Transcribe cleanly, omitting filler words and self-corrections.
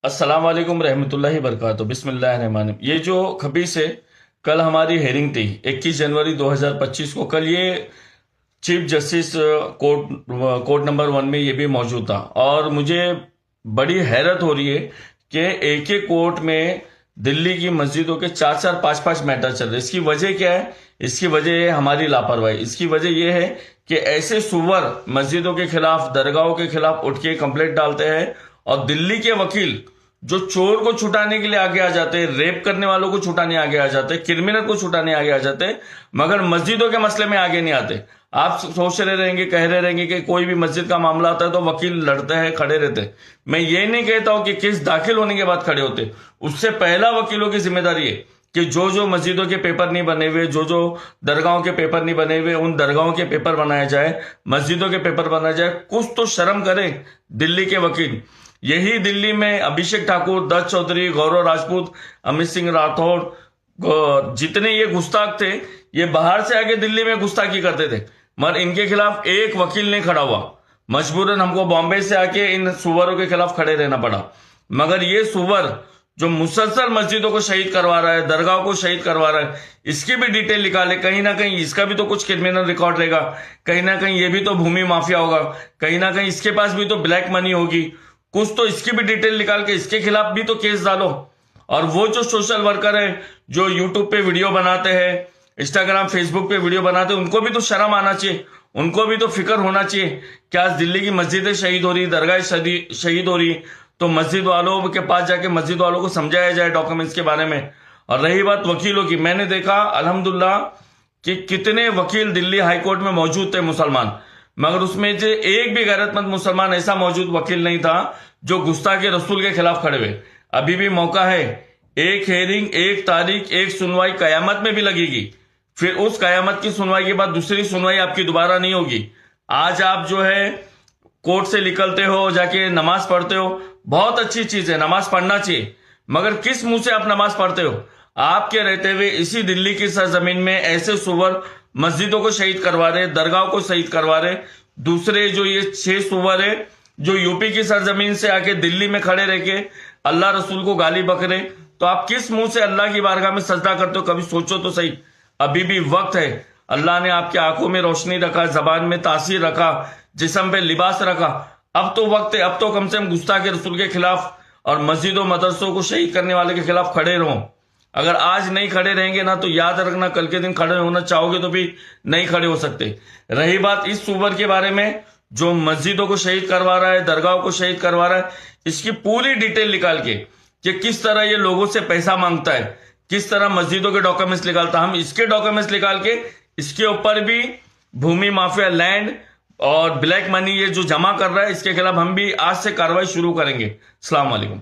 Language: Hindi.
अस्सलाम वालेकुम रहमतुल्लाहि बरकातहू। बिस्मिल्लाहिर्रहमानिर्रहीम। ये जो खबीस है, कल हमारी हेयरिंग थी 21 जनवरी 2025 को। कल ये चीफ जस्टिस कोर्ट नंबर 1 में ये भी मौजूद था और मुझे बड़ी हैरत हो रही है कि एक एक कोर्ट में दिल्ली की मस्जिदों के 4-4, 5-5 मैटर चल रहे। इसकी वजह क्या है? इसकी वजह है हमारी लापरवाही। इसकी वजह यह है कि ऐसे सुवर मस्जिदों के खिलाफ, दरगाहों के खिलाफ उठ के कंप्लेंट डालते हैं और दिल्ली के वकील जो चोर को छुटाने के लिए आगे आ जाते हैं, रेप करने वालों को छुटाने आगे आ जाते हैं, क्रिमिनल को छुटाने आगे आ जाते हैं, मगर मस्जिदों के मसले में आगे नहीं आते। आप सोच रहे रहेंगे, कह रहे रहेंगे कि कोई भी मस्जिद का मामला आता है तो वकील लड़ते हैं, खड़े रहते हैं। मैं ये नहीं कहता हूं कि केस दाखिल होने के बाद खड़े होते। उससे पहला वकीलों की जिम्मेदारी है कि जो जो मस्जिदों के पेपर नहीं बने हुए, जो जो दरगाहों के पेपर नहीं बने हुए, उन दरगाहों के पेपर बनाए जाए, मस्जिदों के पेपर बनाए जाए। कुछ तो शर्म करें दिल्ली के वकील। यही दिल्ली में अभिषेक ठाकुर, दत्त चौधरी, गौरव राजपूत, अमित सिंह राठौड़, जितने ये गुस्ताख थे, ये बाहर से आके दिल्ली में गुस्ताखी करते थे, मगर इनके खिलाफ एक वकील नहीं खड़ा हुआ। मजबूरन हमको बॉम्बे से आके इन सुवरों के खिलाफ खड़े रहना पड़ा। मगर ये सुवर जो मुसलसल मस्जिदों को शहीद करवा रहा है, दरगाहों को शहीद करवा रहा है, इसकी भी डिटेल निकाले। कहीं ना कहीं इसका भी तो कुछ क्रिमिनल रिकॉर्ड रहेगा, कहीं ना कहीं ये भी तो भूमि माफिया होगा, कहीं ना कहीं इसके पास भी तो ब्लैक मनी होगी। कुछ तो इसकी भी डिटेल निकाल के इसके खिलाफ भी तो केस डालो। और वो जो सोशल वर्कर है जो यूट्यूब पे वीडियो बनाते हैं, इंस्टाग्राम, फेसबुक पे वीडियो बनाते हैं, उनको भी तो शर्म आना चाहिए, उनको भी तो फिक्र होना चाहिए कि आज दिल्ली की मस्जिदें शहीद हो रही, दरगाह शहीद हो रही, तो मस्जिद वालों के पास जाके मस्जिद वालों को समझाया जाए डॉक्यूमेंट्स के बारे में। और रही बात वकीलों की, मैंने देखा अल्हम्दुलिल्लाह कि कितने वकील दिल्ली हाईकोर्ट में मौजूद थे मुसलमान, मगर उसमें से एक भी गैरतमंद मुसलमान ऐसा मौजूद वकील नहीं था जो गुस्ताखे रसूल के खिलाफ खड़े हुए। अभी भी मौका है। एक हेयरिंग, एक तारीख, एक सुनवाई कयामत में भी लगेगी। फिर उस कयामत की सुनवाई के बाद दूसरी सुनवाई आपकी दोबारा नहीं होगी। आज आप जो है कोर्ट से निकलते हो, जाके नमाज पढ़ते हो, बहुत अच्छी चीज है, नमाज पढ़ना चाहिए, मगर किस मुंह से आप नमाज पढ़ते हो? आपके रहते हुए इसी दिल्ली की सरजमीन में ऐसे सुवर मस्जिदों को शहीद करवा रहे, दरगाहों को शहीद करवा रहे। दूसरे जो ये 6 सुवर है जो यूपी की सरजमीन से आके दिल्ली में खड़े रह के अल्लाह रसूल को गाली बक रहे, तो आप किस मुंह से अल्लाह की बारगाह में सजदा करते हो? कभी सोचो तो सही। अभी भी वक्त है। अल्लाह ने आपकी आंखों में रोशनी रखा, जबान में तासीर रखा, जिस्म पे लिबास रखा। अब तो वक्त है, अब तो कम से कम गुस्ताखे रसूल के खिलाफ और मस्जिदों मदरसों को शहीद करने वाले के खिलाफ खड़े रहो। अगर आज नहीं खड़े रहेंगे ना, तो याद रखना कल के दिन खड़े होना चाहोगे तो भी नहीं खड़े हो सकते। रही बात इस सुवर के बारे में जो मस्जिदों को शहीद करवा रहा है, दरगाहों को शहीद करवा रहा है, इसकी पूरी डिटेल निकाल के कि किस तरह ये लोगों से पैसा मांगता है, किस तरह मस्जिदों के डॉक्यूमेंट्स निकालता है, हम इसके डॉक्यूमेंट्स निकाल के इसके ऊपर भी भूमि माफिया, लैंड और ब्लैक मनी ये जो जमा कर रहा है, इसके खिलाफ हम भी आज से कार्रवाई शुरू करेंगे। अस्सलाम वालेकुम।